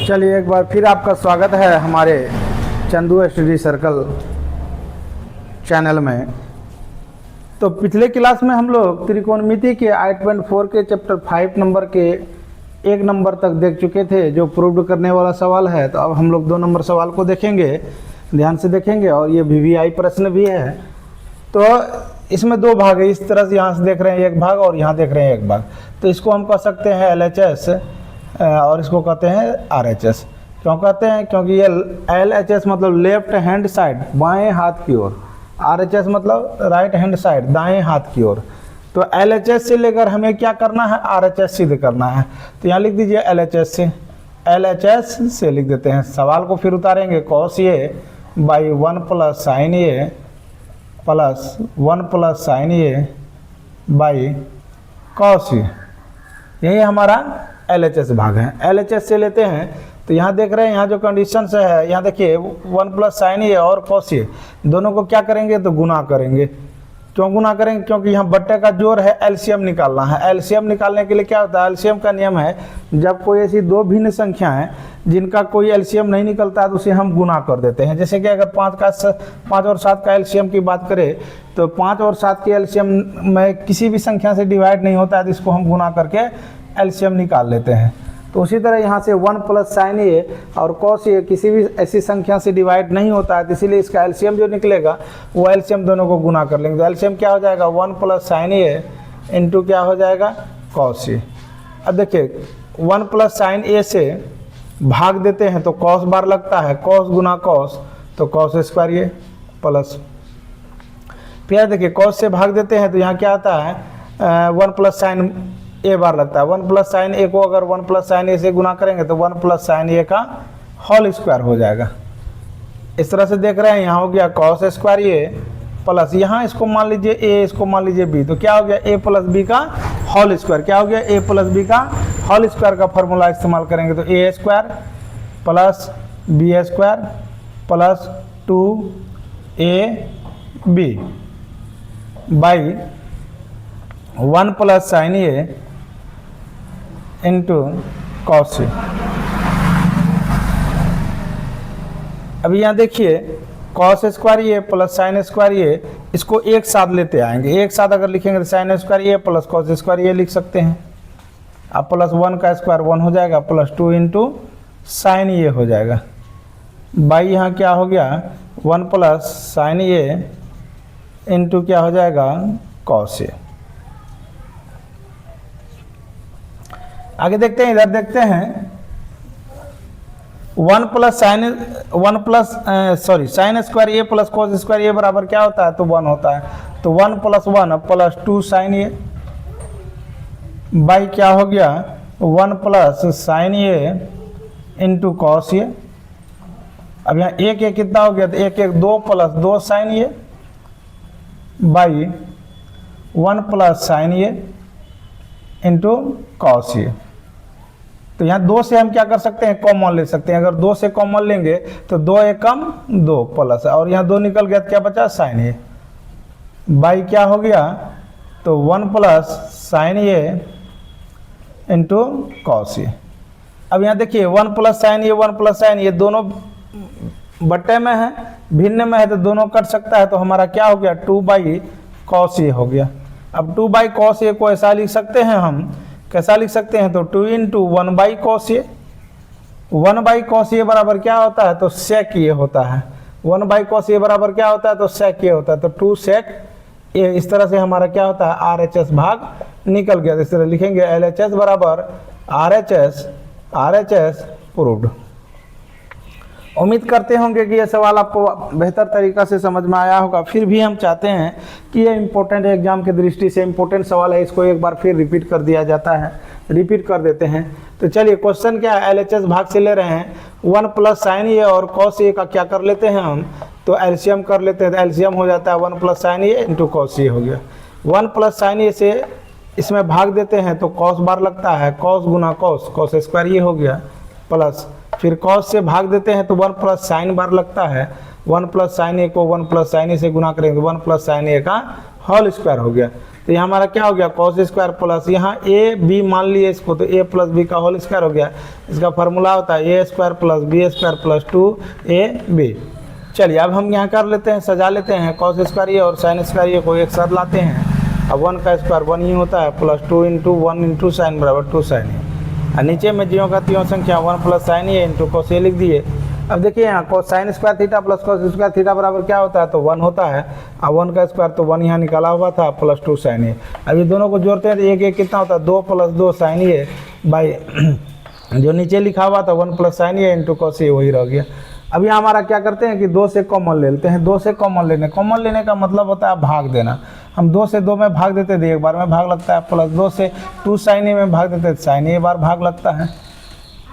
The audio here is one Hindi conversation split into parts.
चलिए एक बार फिर आपका स्वागत है हमारे चंदू स्टडी सर्कल चैनल में। तो पिछले क्लास में हम लोग त्रिकोणमिति के 8.4 के चैप्टर 5 नंबर के 1 नंबर तक देख चुके थे, जो प्रूव करने वाला सवाल है। तो अब हम लोग 2 नंबर सवाल को देखेंगे, ध्यान से देखेंगे, और ये VVI प्रश्न भी है। तो इसमें 2 भाग है, इस तरह से यहाँ से देख रहे हैं एक भाग और यहाँ देख रहे हैं एक भाग। तो इसको हम कह सकते हैं LHS और इसको कहते हैं RHS। क्यों कहते हैं? क्योंकि ये LHS मतलब लेफ्ट हैंड साइड, बाएं हाथ की ओर, RHS मतलब राइट हैंड साइड, दाएं हाथ की ओर। तो LHS से लेकर हमें क्या करना है, RHS सिद्ध करना है। तो यहाँ लिख दीजिए LHS से लिख देते हैं। सवाल को फिर उतारेंगे, cos A by 1 plus sine A plus 1 plus sine A by cos A, यही हमारा LHS भाग है। LHS से लेते हैं तो यहाँ देख रहे हैं, यहाँ जो कंडीशन से है, यहाँ देखिए 1 प्लस साइन A और cos A दोनों को क्या करेंगे तो गुना करेंगे। क्यों गुना करेंगे? क्योंकि यहाँ बट्टे का जोर है, एलसीएम निकालना है। एलसीएम निकालने के लिए क्या होता है, एलसीएम का नियम है, जब कोई ऐसी 2 भिन्न संख्या है जिनका कोई एलसीएम नहीं निकलता है तो उसे हम गुना कर देते हैं। जैसे कि अगर 5 और 7 का एलसीएम की बात करें तो 5 और 7 के एलसीएम में किसी भी संख्या से डिवाइड नहीं होता है, तो इसको हम गुना करके एलसीएम निकाल लेते हैं। तो उसी तरह यहाँ से 1 प्लस साइन A और cos A किसी भी ऐसी संख्या से डिवाइड नहीं होता है, तो इसीलिए इसका एलसीएम जो निकलेगा वो एलसीएम दोनों को गुना कर लेंगे। तो एलसीएम क्या हो जाएगा, 1 प्लस साइन A इंटू क्या हो जाएगा, cos A। अब देखिए 1 प्लस साइन A से भाग देते हैं तो cos बार लगता है, cos गुना cos तो cos स्क्वायर A प्लस, फिर देखिए cos से भाग देते हैं तो यहाँ क्या आता है, 1 प्लस साइन A बार लगता है। 1 प्लस साइन A को अगर 1 प्लस साइन A से गुना करेंगे तो 1 प्लस साइन A का होल स्क्वायर हो जाएगा। इस तरह से देख रहे हैं, यहाँ हो गया cos स्क्वायर A प्लस, यहाँ इसको मान लीजिए A, इसको मान लीजिए B, तो क्या हो गया A प्लस B का होल स्क्वायर। क्या हो गया, A प्लस B का होल स्क्वायर का फॉर्मूला इस्तेमाल करेंगे तो A square plus B square plus 2AB by 1 plus sine A into cos A। अभी यहाँ देखिए cos square A plus sign square A, इसको एक साथ लेते आएंगे। एक साथ अगर लिखेंगे तो sine square A plus cos square A लिख सकते हैं। अब प्लस 1 का स्क्वायर 1 हो जाएगा, प्लस 2 इंटू साइन A हो जाएगा, बाई यहाँ क्या हो गया 1 प्लस साइन A इंटू क्या हो जाएगा cos A। आगे देखते हैं, इधर देखते हैं 1 plus sign square A plus cos square A बराबर क्या होता है, तो 1 होता है। तो 1 plus 1 plus 2 sine A by क्या हो गया 1 plus sine A into cos A। अब यहाँ एक कितना हो गया, तो एक 2 plus 2 sine A by 1 plus sine A into cos A। तो यहाँ 2 से हम क्या कर सकते हैं, कॉमन ले सकते हैं। अगर 2 से कॉमन लेंगे तो 2 एक कम 2 प्लस, और यहाँ 2 निकल गया तो क्या बचा साइन A बाई क्या हो गया, तो 1 plus sine A into cos A। अब यहाँ देखिए 1 प्लस साइन A दोनों बट्टे में है, भिन्न में है, तो दोनों कट सकता है। तो हमारा क्या हो गया 2 बाई cos A हो गया। अब 2 बाई cos A को ऐसा लिख सकते हैं, हम कैसा लिख सकते हैं, तो 2 into 1 by cos A। 1 by cos A बराबर क्या होता है, तो sec A होता है। 1 बाई cos A बराबर क्या होता है, तो sec A होता है। तो 2 sec A, इस तरह से हमारा क्या होता है, RHS भाग निकल गया। इस तरह लिखेंगे LHS बराबर RHS प्रूव्ड। उम्मीद करते होंगे कि यह सवाल आपको बेहतर तरीक़ा से समझ में आया होगा। फिर भी हम चाहते हैं कि ये इम्पोर्टेंट एग्जाम की दृष्टि से इम्पोर्टेंट सवाल है, इसको एक बार फिर रिपीट कर दिया जाता है, रिपीट कर देते हैं। तो चलिए क्वेश्चन क्या है, LHS भाग से ले रहे हैं, 1 प्लस साइन A और cos A का क्या कर लेते हैं हम, तो एलसीएम कर लेते हैं। तो एलसीएम हो जाता है 1 plus sine A into cos A हो गया। 1 प्लस साइन A से इसमें भाग देते हैं तो cos बार लगता है, cos गुना cos स्क्वायर ये हो गया, प्लस फिर cos से भाग देते हैं तो 1 प्लस साइन बार लगता है। 1 प्लस साइन A को 1 प्लस साइन A से गुना करेंगे तो 1 प्लस साइन A का होल स्क्वायर हो गया। तो यहाँ हमारा क्या हो गया, कॉस स्क्वायर प्लस यहाँ ए बी मान लिए इसको, तो ए प्लस बी का होल स्क्वायर हो गया। इसका फार्मूला होता है A square plus B square plus 2ab। चलिए अब हम यहाँ कर लेते हैं, सजा लेते हैं, कॉस स्क्वायर ये और साइन स्क्वायर ये को एक साथ लाते हैं। अब 1 का स्क्वायर 1 ही होता है, प्लस 2 इंटू 1 इंटू साइन बराबर 2 साइन ए। और नीचे में ज्यों का त्यों संख्या 1 plus sine A into cos A लिख दिए। अब देखिए यहाँ cos sine square theta plus cos square theta बराबर क्या होता है, तो 1 होता है। अब 1 का स्क्वायर तो 1 यहाँ निकाला हुआ था, प्लस 2 साइन ए। अब ये दोनों को जोड़ते हैं तो एक एक कितना होता है, 2 प्लस 2 साइन ए बाई जो नीचे लिखा हुआ था 1 plus sine A into cos A, वही रह गया। अब यहाँ हमारा क्या करते हैं कि 2 से कॉमन ले लेते हैं। 2 से कॉमन लेने का मतलब होता है भाग देना। हम 2 से 2 में भाग देते थे, एक बार में भाग लगता है, प्लस 2 से 2 साइन ए में भाग देते थे, साइन ए बार भाग लगता है।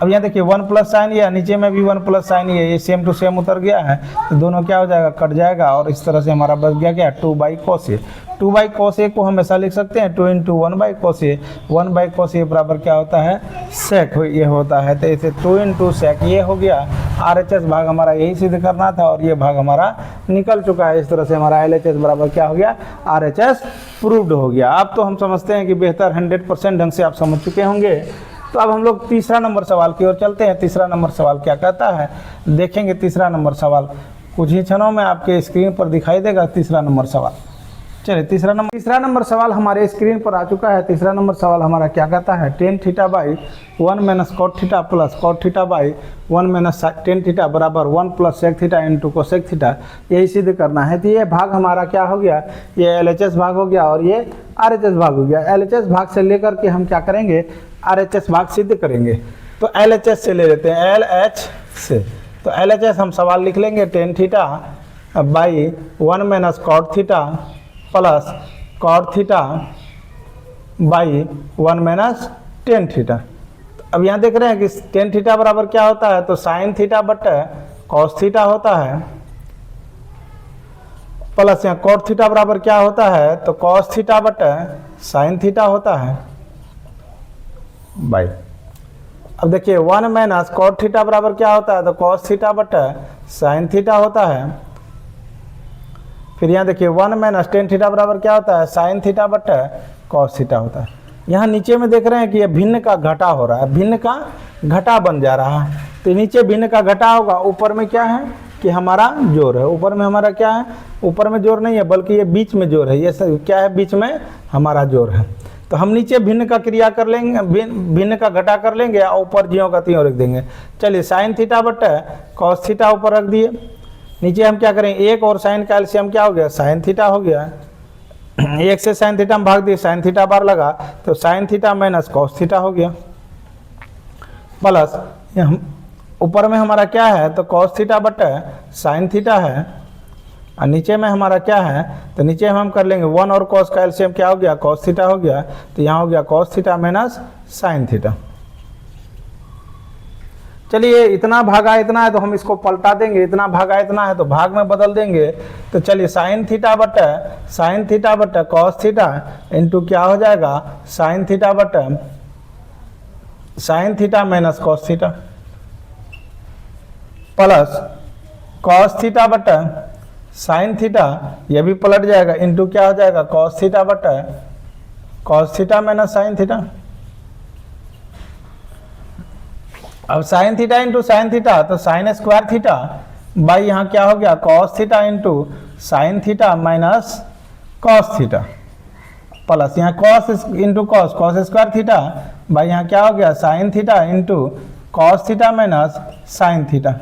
अब यहाँ देखिए 1 प्लस साइन ए, नीचे में भी 1 प्लस साइन ए, ये सेम टू सेम उतर गया है, तो दोनों क्या हो जाएगा, कट जाएगा। और इस तरह से हमारा बच गया क्या, 2 by cos A. 2 by cos A को हमेशा लिख सकते हैं 2 into 1 by cos A. 1 by cos A बराबर क्या होता है, सेक ये होता है। तो इसे 2 इंटू सेक ये हो गया। RHS भाग हमारा यही सिद्ध करना था और ये भाग हमारा निकल चुका है। इस तरह से हमारा LHS बराबर क्या हो गया, RHS प्रूव्ड हो गया। अब तो हम समझते हैं कि बेहतर 100% ढंग से आप समझ चुके होंगे। तो अब हम लोग तीसरा नंबर सवाल की ओर चलते हैं। तीसरा नंबर सवाल क्या कहता है, देखेंगे तीसरा नंबर सवाल कुछ ही क्षणों में आपके स्क्रीन पर दिखाई देगा। तीसरा नंबर सवाल, चलिए तीसरा नंबर सवाल हमारे स्क्रीन पर आ चुका है। तीसरा नंबर सवाल हमारा क्या कहता है, tan theta by 1 minus cot theta plus cot theta by 1 minus tan theta बराबर 1 plus sec theta into cosec theta, यही सिद्ध करना है। तो ये भाग हमारा क्या हो गया, ये LHS भाग हो गया और ये RHS भाग हो गया। LHS भाग से लेकर के हम क्या करेंगे, RHS भाग सिद्ध करेंगे। तो LHS से ले लेते हैं, LH से। तो LHS हम सवाल लिख लेंगे, tan theta by 1 minus cot theta plus cot theta by 1 minus tan theta. अब यहाँ देख रहे हैं कि टेन थीटा बराबर क्या होता है, तो साइन थीटा बटे कॉस थीटा होता है, प्लस यहाँ कॉट थीटा बराबर क्या होता है, तो कॉस थीटा बटे साइन थीटा होता है बाई। अब देखिए 1 माइनस कॉट थीटा बराबर क्या होता है, तो कॉस थीटा बटे साइन थीटा होता है। फिर यहाँ देखिए 1 माइनस टेन थीटा बराबर क्या होता है, साइन थीटा बटे कॉस थीटा होता है। यहाँ नीचे में देख रहे हैं कि ये भिन्न का घटा हो रहा है, भिन्न का घटा बन जा रहा है। तो नीचे भिन्न का घटा होगा, ऊपर में क्या है कि हमारा जोड़ है। ऊपर में हमारा क्या है, ऊपर में जोड़ नहीं है बल्कि ये बीच में जोड़ है। ये क्या है, बीच में हमारा जोड़ है। तो हम नीचे भिन्न का क्रिया कर लेंगे, भिन्न का घटा कर लेंगे और ऊपर ज्यों का त्यों रख देंगे। चलिए साइन थीटा बटे कॉस थीटा ऊपर रख दिए। नीचे हम क्या करें, एक और साइन का एलसीएम क्या हो गया, साइन थीटा हो गया। एक से साइन थीटा में भाग दिए, साइन थीटा बार लगा तो sign theta minus cos theta हो गया। प्लस ऊपर में हमारा क्या है, तो कॉस थीटा बटे साइन थीटा है और नीचे में हमारा क्या है, तो नीचे हम कर लेंगे 1 और कॉस का एलसीएम क्या हो गया, कॉस थीटा हो गया। तो यहाँ हो गया cos theta minus sine theta. चलिए इतना भागा इतना है तो हम इसको पलटा देंगे, इतना भागा इतना है तो भाग में बदल देंगे। तो चलिए साइन थीटा बटे कॉस थीटा इंटू क्या हो जाएगा, साइन थीटा बटे sine theta minus cos theta plus cos theta बटे साइन थीटा, यह भी पलट जाएगा, इंटू क्या हो जाएगा, कॉस थीटा बटे cos theta minus sine theta. अब sine theta into sine theta, तो साइन स्क्वायर थीटा बाई यहाँ क्या हो गया, cos theta into sine theta minus cos theta plus यहाँ cos into cos, cos square theta by यहाँ क्या हो गया, sign theta into cos theta minus sine theta.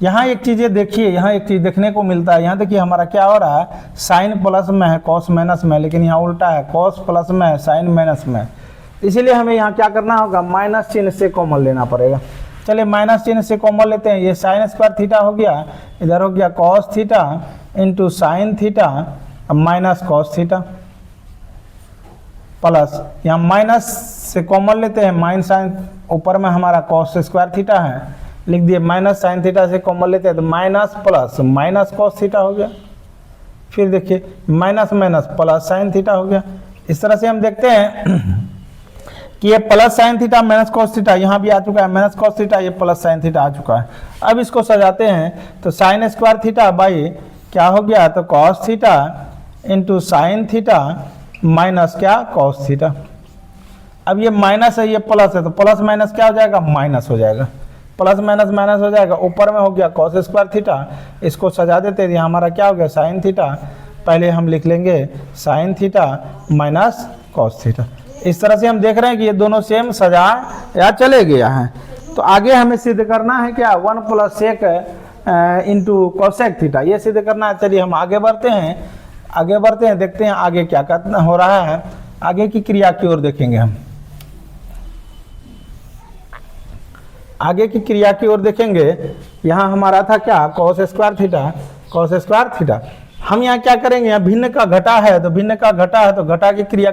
यहाँ एक चीज़ देखिए, यहाँ एक चीज़ देखने को मिलता है। यहाँ देखिए हमारा क्या हो रहा है, साइन प्लस में है कॉस माइनस में, लेकिन यहाँ उल्टा है, कॉस प्लस में है साइन माइनस में। इसीलिए हमें यहाँ क्या करना होगा, माइनस चिन्ह से कॉमन लेना पड़ेगा। चलिए माइनस चिन्ह से कॉमन लेते हैं। ये साइन स्क्वायर थीटा हो गया, इधर हो गया cos theta into sine theta minus cos theta plus यहाँ माइनस से कॉमन लेते हैं, माइनस साइन ऊपर में हमारा कॉस स्क्वायर थीटा है, लिख दिए माइनस साइन थीटा से कॉमन लेते हैं तो minus plus minus cos theta हो गया। फिर देखिए minus minus plus sine theta हो गया। इस तरह से हम देखते हैं कि ये plus sign theta minus cos theta यहाँ भी आ चुका है, माइनस कॉस थीटा, ये प्लस साइन थीटा आ चुका है। अब इसको सजाते हैं तो साइन स्क्वायर थीटा बाई क्या हो गया, तो cos theta into sine theta minus क्या कॉस थीटा। अब ये माइनस है ये प्लस है तो प्लस माइनस क्या हो जाएगा माइनस हो जाएगा, प्लस माइनस माइनस हो जाएगा, ऊपर में हो गया कॉस स्क्वायर थीटा, इसको सजा देते हैं, हमारा क्या हो गया साइन थीटा, पहले हम लिख लेंगे sign theta minus cos theta. इस तरह से हम देख रहे हैं कि ये दोनों सेम सजा या चले गया है। तो आगे हमें सिद्ध करना है क्या 1 + सेक इंटू कॉसेक थीटा, ये सिद्ध करना है। चलिए हम आगे बढ़ते हैं, देखते हैं आगे क्या करना हो रहा है, आगे की क्रिया की ओर देखेंगे हम, आगे की क्रिया की ओर देखेंगे। यहाँ हमारा था क्या कॉस स्क्वायर थीटा, हम यहाँ क्या करेंगे, यहाँ भिन्न का घटा है तो भिन्न का घटा है तो घटा की क्रिया,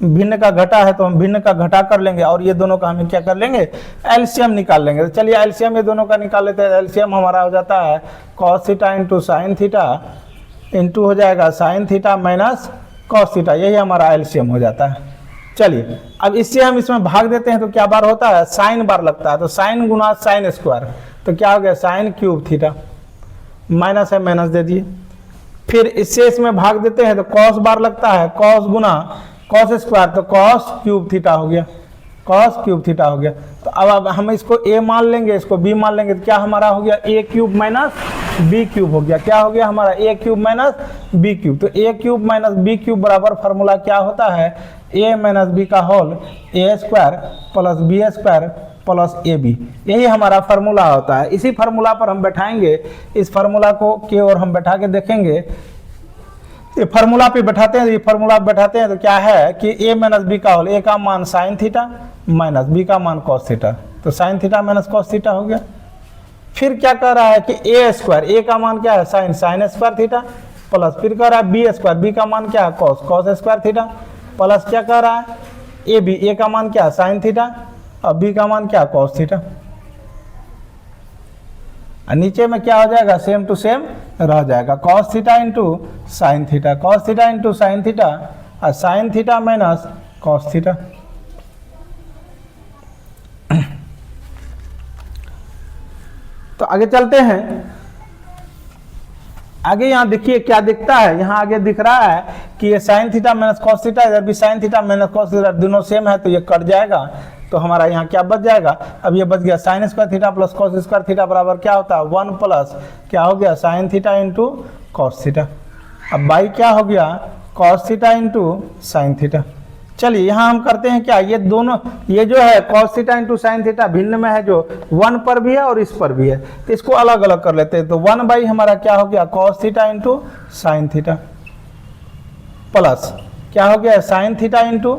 भिन्न का घटा है तो हम भिन्न का घटा कर लेंगे और ये दोनों का हम क्या कर लेंगे एलसीएम निकाल लेंगे। तो चलिए एलसीएम ये दोनों का निकाल लेते हैं। एलसीएम हमारा हो जाता है cos theta into sine theta into हो जाएगा sine theta minus cos theta, यही हमारा एलसीएम हो जाता है। चलिए अब इससे हम इसमें भाग देते हैं तो क्या बार होता है साइन बार लगता है, तो साइन गुना साइन स्क्वायर तो क्या हो गया साइन क्यूब थीटा, माइनस है माइनस दे दिए। फिर इससे इसमें भाग देते हैं तो कॉस बार लगता है, कॉस गुना कॉस स्क्वायर तो कॉस क्यूब थीटा हो गया, कॉस क्यूब थीटा हो गया। तो अब हम इसको a मान लेंगे, इसको b मान लेंगे, तो क्या हमारा हो गया a cube minus b cube हो गया, क्या हो गया हमारा a cube minus b cube. तो a cube minus b cube बराबर फार्मूला क्या होता है a माइनस b का whole a square plus b square plus ab, यही हमारा फार्मूला होता है। इसी फार्मूला पर हम बैठाएंगे, इस फार्मूला को के और हम बैठा के देखेंगे। ये फार्मूला पे बैठाते हैं, ये फार्मूला पे बैठाते हैं तो क्या है कि a माइनस b का होल, a का मान साइन थीटा माइनस b का मान कॉस थीटा, तो sign theta minus cos theta हो गया। फिर क्या कह रहा है कि a स्क्वायर, a का मान क्या है साइन स्क्वायर थीटा प्लस, फिर कह रहा है b स्क्वायर, b का मान क्या है कॉस स्क्वायर थीटा प्लस क्या कह रहा है ab, a का मान क्या है साइन थीटा और b का मान क्या है कॉस थीटा। नीचे में क्या हो जाएगा सेम टू सेम रह जाएगा, cos theta into sine theta, cos theta into sine theta और sine theta minus cos theta. तो आगे चलते हैं, आगे यहाँ देखिए क्या दिखता है, यहाँ आगे दिख रहा है कि ये sign theta minus cos theta, इधर भी sign theta minus cos theta दोनों सेम है तो ये कट जाएगा। तो हमारा यहाँ क्या बच जाएगा, अब ये बच गया sign square theta plus cos square theta बराबर क्या होता है 1 प्लस क्या हो गया sign theta into cos theta. अब बाई क्या हो गया cos theta into sine theta. चलिए यहाँ हम करते हैं क्या, ये दोनों ये जो है cos theta into sine theta भिन्न में है, जो 1 पर भी है और इस पर भी है, तो इसको अलग अलग कर लेते हैं। तो 1 बाई हमारा क्या हो गया cos theta into sine theta plus क्या हो गया sign theta into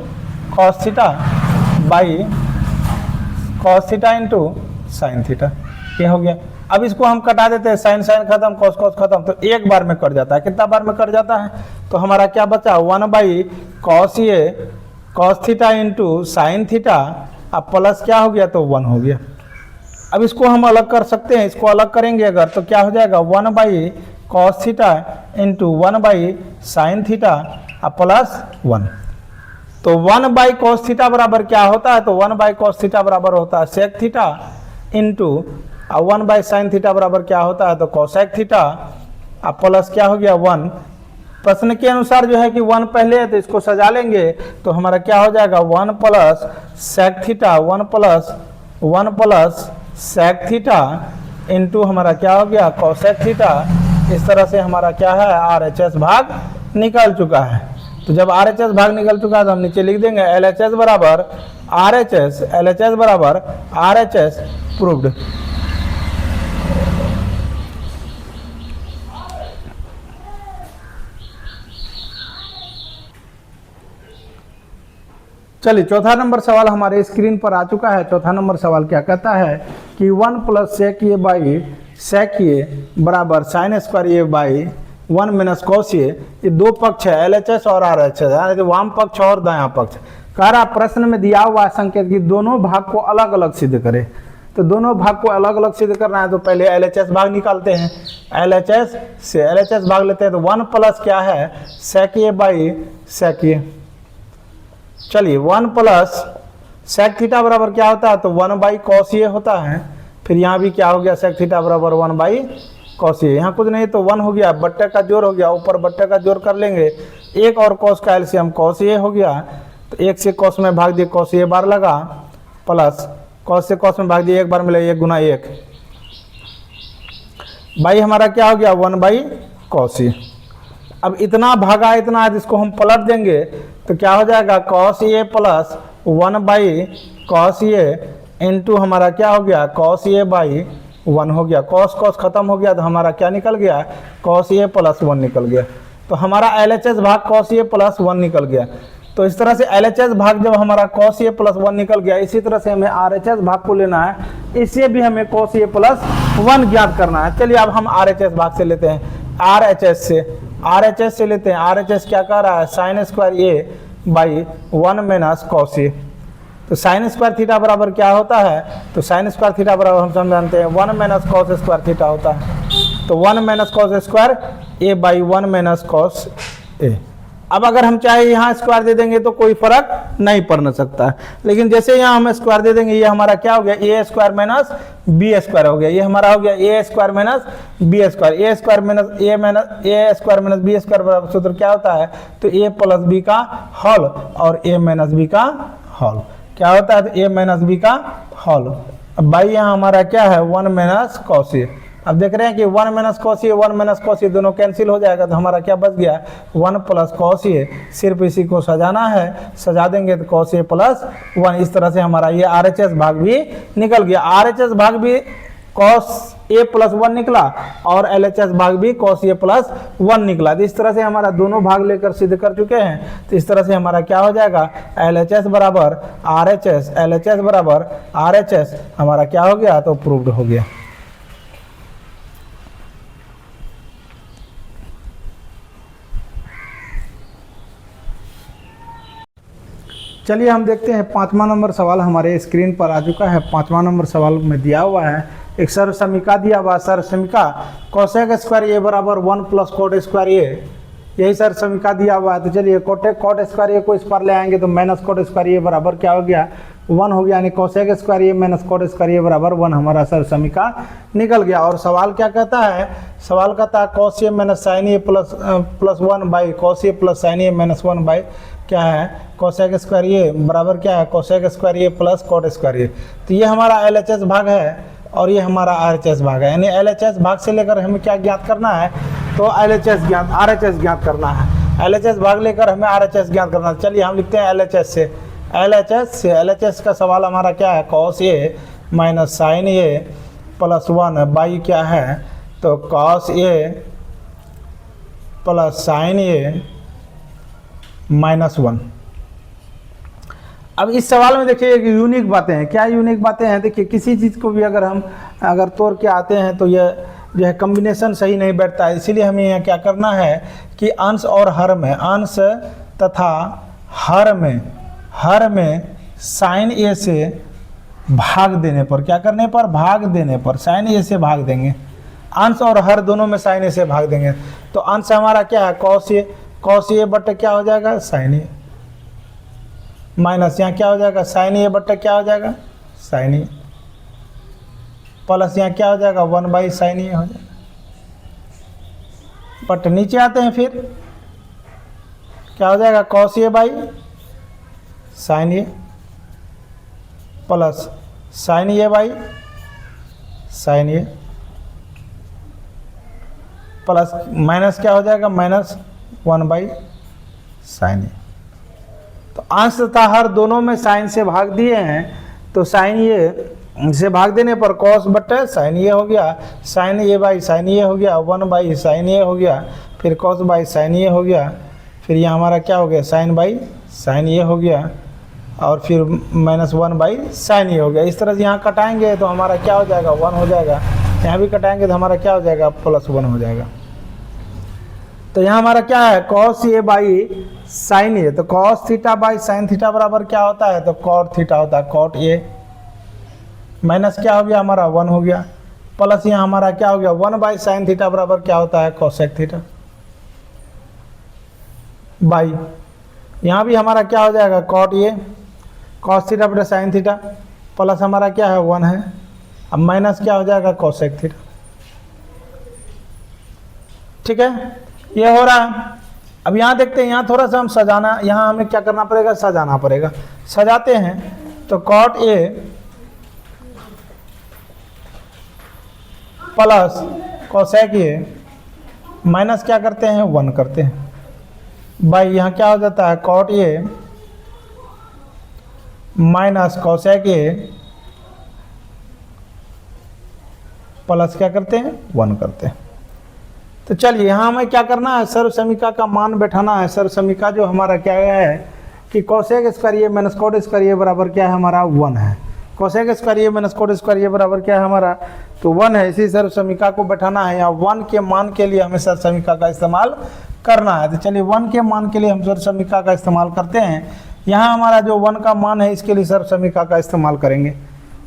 cos theta by cos theta into sine theta, ये हो गया। अब इसको हम कटा देते हैं, साइन साइन खत्म कॉस कॉस खत्म, तो एक बार में कट जाता है। कितना बार में कट जाता है, तो हमारा क्या बचा 1 बाई कॉस ये cos theta into sine theta, अब प्लस क्या हो गया तो 1 हो गया। अब इसको हम अलग कर सकते हैं, इसको अलग करेंगे अगर तो क्या हो जाएगा 1 by cos theta into 1 by sine theta अब प्लस 1। तो 1 बाई कॉस थीटा बराबर क्या होता है, तो 1 बाई कॉस थीटा बराबर होता है sec theta into 1 by sine theta बराबर क्या होता है तो कोसेक थीटा, अब प्लस क्या हो गया 1। प्रश्न के अनुसार जो है कि 1 पहले है तो इसको सजा लेंगे, तो हमारा क्या हो जाएगा 1 plus sec theta 1 plus sec theta into हमारा क्या हो गया कोसेक थीटा। इस तरह से हमारा क्या है RHS भाग निकल चुका है। तो जब RHS भाग निकल चुका है तो हम नीचे लिख देंगे LHS बराबर RHS प्रूव्ड। चलिए चौथा नंबर सवाल हमारे स्क्रीन पर आ चुका है। चौथा नंबर सवाल क्या कहता है कि 1 plus sec A by sec ए बराबर sine square A by 1 minus cos ये दो पक्ष है LHS और RHS, यानी वाम पक्ष और दायां पक्ष। कह रहा प्रश्न में दिया हुआ संकेत कि दोनों भाग को अलग अलग सिद्ध करें। तो दोनों भाग को अलग अलग सिद्ध करना है तो पहले LHS भाग निकालते हैं, LHS से LHS भाग लेते हैं। तो 1 प्लस क्या है सेक ए बाई सेक ए। चलिए 1 प्लस सेक थीटा बराबर क्या होता है तो 1 बाई कॉस ये होता है। फिर यहाँ भी क्या हो गया सेक थीटा बराबर 1 बाई कॉस ए, यहाँ कुछ नहीं तो 1 हो गया, बट्टे का जोड़ हो गया, ऊपर बट्टे का जोड़ कर लेंगे, एक और कॉस का एलसीएम कॉस ए हो गया, तो एक से कॉस में भाग दिए, कॉस ए बार लगा, प्लस कॉस से कॉस में भाग दिए, एक बार मिले 1 गुना 1, बाई हमारा क्या हो गया 1 बाई कॉस ए। अब इतना भागा इतना, जिसको हम पलट देंगे तो क्या हो जाएगा cos A plus 1 by cos A into हमारा क्या हो गया कॉस ए बाई 1 हो गया। कॉस कॉस खत्म हो गया तो हमारा क्या निकल गया कॉस ए प्लस 1 निकल गया। तो हमारा LHS भाग कॉस ए प्लस 1 निकल गया। तो इस तरह से LHS भाग जब हमारा cos a प्लस 1 निकल गया, इसी तरह से हमें RHS भाग को लेना है, इससे भी हमें cos a प्लस 1 ज्ञात करना है। चलिए अब हम RHS भाग से लेते हैं, RHS से लेते हैं। RHS क्या कर रहा है sine square a by 1 minus cos A. तो साइन स्क्वायर थीटा बराबर क्या होता है, तो साइन स्क्वायर थीटा बराबर हम समझाते हैं 1 माइनस कॉस स्क्वायर थीटा होता है। तो 1 minus cos square a by 1 minus cos A. अब अगर हम चाहे यहाँ स्क्वायर दे देंगे तो कोई फर्क नहीं पड़ सकता है, लेकिन जैसे यहाँ हम स्क्वायर दे देंगे, ये हमारा क्या हो गया ए स्क्वायर माइनस बी स्क्वायर हो गया, ये हमारा हो गया ए स्क्वायर माइनस बी स्क्वायर। ए स्क्वायर माइनस ए स्क्वायर माइनस बी स्क्वायर बराबर सूत्र क्या होता है, तो ए प्लस बी का होल और ए माइनस बी का होल क्या होता है, तो ए माइनस बी का होल। अब बाई यहाँ हमारा क्या है 1 माइनस कॉस ए। अब देख रहे हैं कि 1 minus cos A 1 minus cos ए दोनों कैंसिल हो जाएगा, तो हमारा क्या बच गया 1 प्लस कॉस ए। सिर्फ इसी को सजाना है, सजा देंगे तो कॉस ए प्लस 1। इस तरह से हमारा ये RHS भाग भी निकल गया। RHS भाग भी कॉस ए प्लस 1 निकला और LHS भाग भी कॉस ए प्लस 1 निकला। तो इस तरह से हमारा दोनों भाग लेकर सिद्ध कर चुके हैं। तो इस तरह से हमारा क्या हो जाएगा LHS बराबर RHS, LHS बराबर RHS हमारा क्या हो गया, तो प्रूव्ड हो गया। चलिए हम देखते हैं 5वां नंबर सवाल हमारे स्क्रीन पर आ चुका है। 5वां नंबर सवाल में दिया हुआ है, एक सर्व समीका दिया हुआ, सर्व समीका कोसेक स्क्वायर ए बराबर 1 प्लस कोट स्क्वायर ए, यही सर्व समीका दिया हुआ है। तो चलिए कोट स्क्वायर ए को इस पर ले आएंगे तो माइनस कोट स्क्वायर ए बराबर क्या हो गया 1 हो गया, यानी cosec square A minus cot square A बराबर 1 हमारा सर्व समीका निकल गया। और सवाल क्या कहता है, सवाल कहता है cos A minus sine A plus 1 by cos A plus sine A minus 1 by क्या है कोसेक स्क्वायर ए बराबर क्या है cosec square A plus cot square A. तो ये हमारा LHS भाग है और ये हमारा RHS भाग है, यानी LHS भाग से लेकर हमें क्या ज्ञात करना है, तो RHS ज्ञात करना है। LHS भाग लेकर हमें RHS ज्ञात करना है। चलिए हम लिखते हैं LHS का सवाल हमारा क्या है cos A minus sine A plus 1 by क्या है, तो cos A plus sine A minus 1। अब इस सवाल में देखिए एक यूनिक बातें हैं। क्या यूनिक बातें हैं, देखिए किसी चीज़ को भी अगर तोड़ के आते हैं तो यह जो है कम्बिनेशन सही नहीं बैठता है। इसीलिए हमें यहाँ क्या करना है कि अंश और हर में, अंश तथा हर में साइन ए से भाग देने पर, क्या करने पर भाग देने पर साइन ए से भाग देंगे। अंश और हर दोनों में साइन ए से भाग देंगे। तो अंश हमारा क्या है कॉस ए बट्टे क्या हो जाएगा साइन ए, माइनस यहाँ क्या हो जाएगा साइन ए बट्टे क्या हो जाएगा साइन ए, प्लस यहाँ क्या हो जाएगा 1 बाई साइन ए हो जाएगा। बट नीचे आते हैं फिर क्या हो जाएगा cos A by sine A plus sine A by sine A plus minus क्या हो जाएगा माइनस 1 बाई साइन ए। तो अंश तथा हर दोनों में साइन से भाग दिए हैं, तो साइन ए से भाग देने पर कॉस बट्टे साइन ए हो गया, साइन ए बाई साइन ए हो गया, 1 बाई साइन ए हो गया, फिर कॉस बाई साइन ए हो गया, फिर ये हमारा क्या हो गया साइन बाई साइन ए हो गया, और फिर माइनस 1 बाई साइन ए हो गया। इस तरह से यहाँ कटाएंगे तो हमारा क्या हो जाएगा 1 हो जाएगा, यहाँ भी कटाएंगे तो हमारा क्या हो जाएगा प्लस 1 हो जाएगा। तो यहाँ हमारा क्या है कॉस ए बाई साइन ए, तो cos theta by sine theta बराबर क्या होता है, तो कॉट थीटा होता है कॉट ए, माइनस क्या हो गया हमारा 1 हो गया, प्लस यहाँ हमारा क्या हो गया 1 बाई साइन थीटा बराबर क्या होता है कोसेक थीटा बाई, यहाँ भी हमारा क्या हो जाएगा कॉट ए कॉस थीटा बटे साइन थीटा, प्लस हमारा क्या है 1 है, अब माइनस क्या हो जाएगा कोसेक थीटा। ठीक है, ये हो रहा है। अब यहाँ देखते हैं, यहाँ थोड़ा सा हम सजाना, यहाँ हमें क्या करना पड़ेगा, सजाना पड़ेगा। सजाते हैं तो cot A plus cosec A minus क्या करते हैं, 1 करते हैं। भाई यहाँ क्या हो जाता है, cot A minus cosec A plus क्या करते हैं, 1 करते हैं। तो चलिए यहाँ हमें क्या करना है, सर्व समीका का मान बैठाना है। सर्व समीका जो हमारा क्या है कि cosec square A minus cot square A बराबर क्या है हमारा, 1 है। cosec square A minus cot square A बराबर क्या है हमारा, तो 1 है। इसी सर्व समीका को बैठाना है। यहाँ 1 के मान के लिए हमें सर्व समीका का इस्तेमाल करना है। तो चलिए 1 के मान के लिए हम सर्व समीका का इस्तेमाल करते हैं। यहाँ हमारा जो 1 का मान है इसके लिए सर्व समीका का इस्तेमाल करेंगे।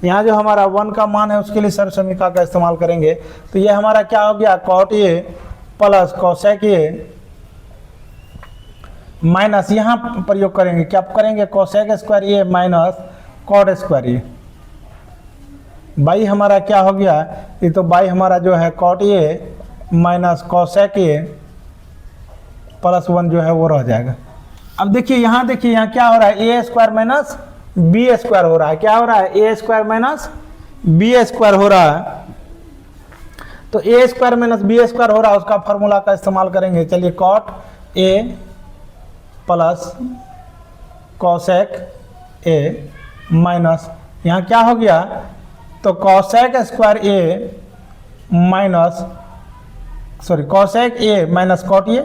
यहाँ जो हमारा 1 का मान है उसके लिए सर्व समीका का इस्तेमाल करेंगे। तो ये हमारा क्या हो गया, cot A plus cosec A minus यहाँ प्रयोग करेंगे, क्या करेंगे, cosec square A minus cot square A. By हमारा क्या हो गया, ये तो बाई हमारा जो है cot A minus cosec A plus 1 जो है वो रह जाएगा। अब देखिए यहाँ क्या हो रहा है, A square minus B square हो रहा है। क्या हो रहा है, A square minus B square हो रहा है। तो ए स्क्वायर माइनस बी स्क्वायर हो रहा है, उसका फॉर्मूला का इस्तेमाल करेंगे। चलिए cot A plus cosec A minus यहाँ क्या हो गया, तो cosec square A minus cosec A minus cot A,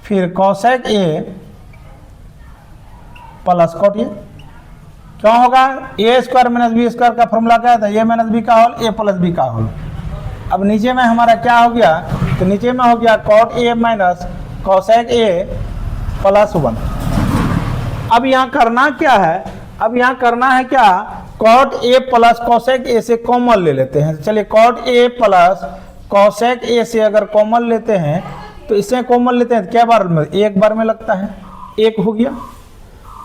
फिर cosec A plus cot A। क्यों होगा, ए स्क्वायर माइनस बी स्क्वायर का फॉर्मूला क्या था, ए माइनस बी का होल ए प्लस बी का होल। अब नीचे में हमारा क्या हो गया, तो नीचे में हो गया cot A minus cosec A plus 1। अब यहाँ करना क्या है, अब यहाँ करना है क्या, cot A plus cosec A से कॉमन ले लेते हैं। चलिए cot A plus cosec A से अगर कॉमन लेते हैं तो इससे कॉमन लेते हैं, क्या बार में, एक बार में लगता है, 1 हो गया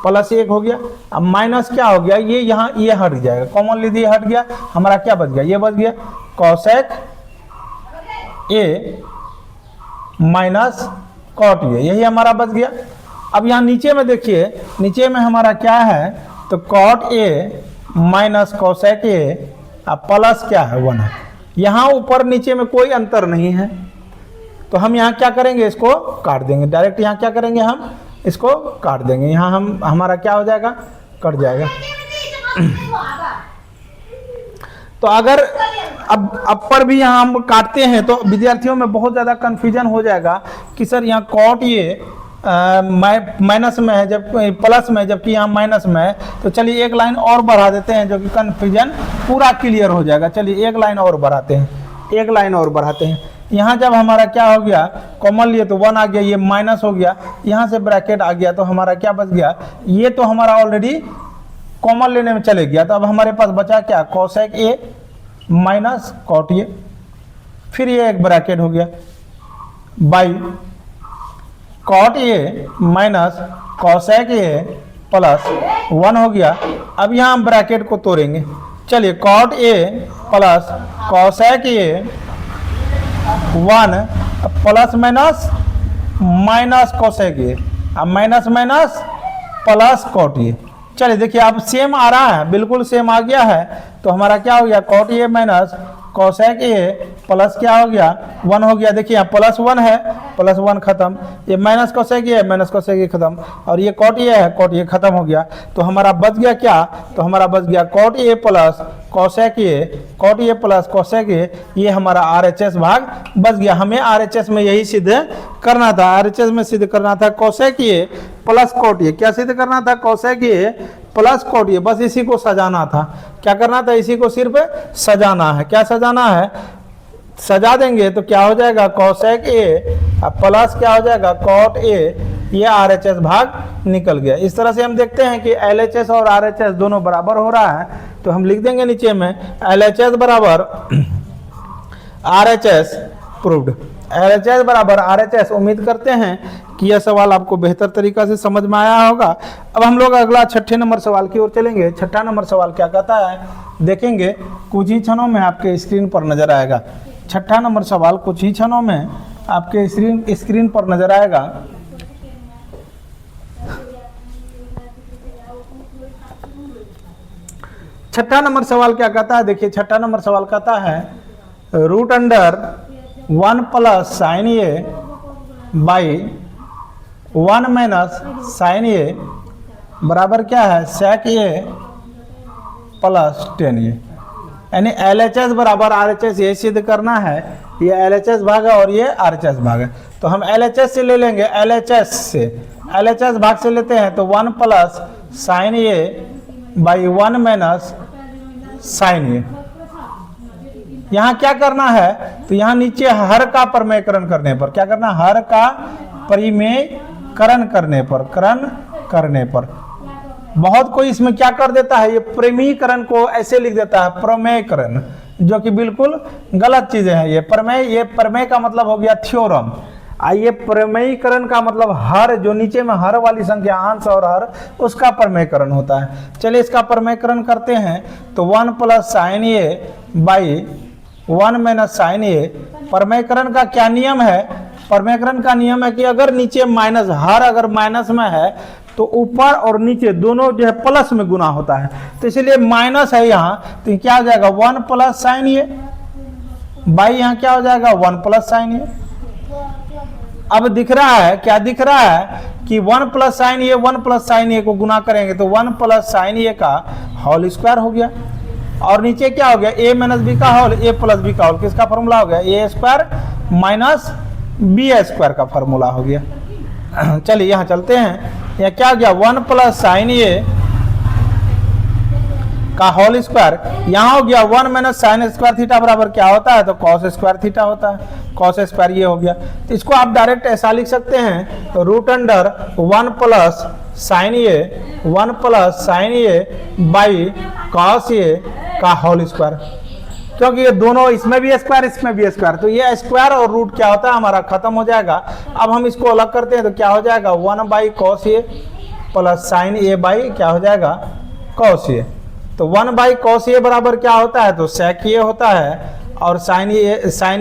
प्लस 1 हो गया। अब माइनस क्या हो गया, ये यहाँ ये हट जाएगा, कॉमन ले दिए हट गया, हमारा क्या बच गया, ये बच गया cosec A minus cot A, यही हमारा बच गया। अब यहाँ नीचे में देखिए, नीचे में हमारा क्या है, तो cot A minus cosec A plus क्या है, 1 है। यहाँ ऊपर नीचे में कोई अंतर नहीं है, तो हम यहाँ क्या करेंगे, इसको काट देंगे डायरेक्ट। यहाँ क्या करेंगे, हम इसको काट देंगे। यहाँ हमारा क्या हो जाएगा, कट जाएगा। तो अगर अब पर भी यहाँ हम काटते हैं तो विद्यार्थियों में बहुत ज़्यादा कन्फ्यूजन हो जाएगा कि सर यहाँ cot A माइनस में है जब प्लस में, जबकि यहाँ माइनस में है। तो चलिए एक लाइन और बढ़ा देते हैं जो कि कन्फ्यूजन पूरा क्लियर हो जाएगा। चलिए एक लाइन और बढ़ाते हैं, एक लाइन और बढ़ाते हैं। यहाँ जब हमारा क्या हो गया, कॉमन लिए तो 1 आ गया, ये माइनस हो गया, यहाँ से ब्रैकेट आ गया, तो हमारा क्या बच गया, ये तो हमारा ऑलरेडी कॉमन लेने में चले गया। तो अब हमारे पास बचा क्या, cosec A minus cot A, फिर ये एक ब्रैकेट हो गया by cot A minus cosec A plus 1 हो गया। अब यहाँ हम ब्रैकेट को तोड़ेंगे। चलिए cot A plus cosec A 1 plus minus minus cosec A, अब minus minus plus cot A। चलिए देखिए अब सेम आ रहा है, बिल्कुल सेम आ गया है। तो हमारा क्या हो गया, cot A minus cosec A plus क्या हो गया, 1 हो गया। देखिए यहाँ प्लस 1 है, प्लस 1 खत्म, ये माइनस cosec A है, माइनस cosec A खत्म, और ये cot A है, cot A खत्म हो गया। तो हमारा बच गया क्या, तो हमारा बच गया cot A plus cosec A, cot A plus cosec A, ये हमारा RHS भाग बच गया। हमें RHS में यही सिद्ध करना था, RHS में सिद्ध करना था cosec A plus cot A। क्या सिद्ध करना था, cosec A plus cot A, बस इसी को सजाना था। क्या करना था, इसी को सिर्फ सजाना है। क्या सजाना है, सजा देंगे तो क्या हो जाएगा, cosec A प्लस क्या हो जाएगा, cot A, ये RHS भाग निकल गया। इस तरह से हम देखते हैं कि LHS और RHS दोनों बराबर हो रहा है। तो हम लिख देंगे नीचे में LHS बराबर RHS प्रूव्ड, LHS बराबर RHS। उम्मीद करते हैं कि यह सवाल आपको बेहतर तरीका से समझ में आया होगा। अब हम लोग अगला 6ठे नंबर सवाल की ओर चलेंगे। 6ठा नंबर सवाल क्या कहता है, देखेंगे कुछ ही क्षणों में आपके स्क्रीन पर नजर आएगा। 6ठा नंबर सवाल कुछ ही क्षणों में आपके स्क्रीन पर नजर आएगा। छठा नंबर सवाल क्या कहता है, देखिए छठा नंबर सवाल कहता है root under 1 plus sine A by 1 minus sine A बराबर क्या है सेक ए प्लस 10 ए। यानी LHS बराबर RHS ये सिद्ध करना है, ये LHS भाग है और ये RHS भाग है। तो हम LHS से ले लेंगे, LHS भाग से लेते हैं तो 1 plus sine A by 1 minus sine A. यहाँ क्या करना है, तो यहाँ नीचे हर का परिमेयकरण करने पर, क्या करना, हर का परिमेयकरण करने पर बहुत कोई इसमें क्या कर देता है, ये प्रमेयीकरण को ऐसे लिख देता है प्रमेयकरण, जो कि बिल्कुल गलत चीजें हैं। ये प्रमेय का मतलब हो गया थ्योरम, आइए प्रमेयीकरण का मतलब हर, जो नीचे में हर वाली संख्या अंश और हर, उसका प्रमेयकरण होता है। चलिए इसका प्रमेयकरण करते हैं। तो 1 plus sine A by 1 minus sine A, प्रमेयकरण का क्या नियम है, प्रमेयकरण का नियम है कि अगर नीचे माइनस, हर अगर माइनस में है तो ऊपर और नीचे दोनों जो है प्लस में गुना होता है, तो इसलिए माइनस है यहाँ, तो क्या हो जाएगा 1 प्लस साइन ए बाई यहाँ क्या हो जाएगा 1 प्लस साइन ए। अब दिख रहा है, क्या दिख रहा है कि 1 प्लस साइन ए 1 प्लस साइन ए को गुना करेंगे तो 1 प्लस साइन ए का होल स्क्वायर हो गया, और नीचे क्या हो गया ए माइनस बी का होल, ए प्लस बी का होल, किसका फॉर्मूला हो गया, ए स्क्वायर माइनस बी स्क्वायर का फॉर्मूला हो गया। चलिए यहाँ चलते हैं, यह क्या हो गया 1 प्लस साइन ए का होल स्क्वायर, यहाँ हो गया 1 माइनस साइन स्क्वायर थीटा बराबर क्या होता है, तो कॉस स्क्वायर थीटा होता है, कॉस स्क्वायर ये हो गया। तो इसको आप डायरेक्ट ऐसा लिख सकते हैं, तो root under 1 plus sine A by cos A का होल स्क्वायर, क्योंकि ये दोनों, इसमें भी स्क्वायर इसमें भी स्क्वायर, तो ये स्क्वायर और रूट क्या होता है हमारा खत्म हो जाएगा। अब हम इसको अलग करते हैं तो क्या हो जाएगा 1 by cos A plus sine A by क्या हो जाएगा कॉस ए। तो 1 बाई कॉस ए बराबर क्या होता है, तो सेक ए होता है, और sign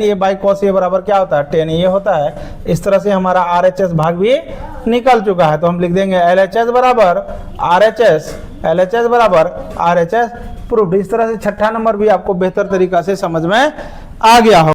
A by cos A बराबर क्या होता है, टेन ए होता है। इस तरह से हमारा RHS भाग भी निकल चुका है। तो हम लिख देंगे LHS बराबर RHS प्रूव्ड। इस तरह से छठा नंबर भी आपको बेहतर तरीका से समझ में आ गया हो।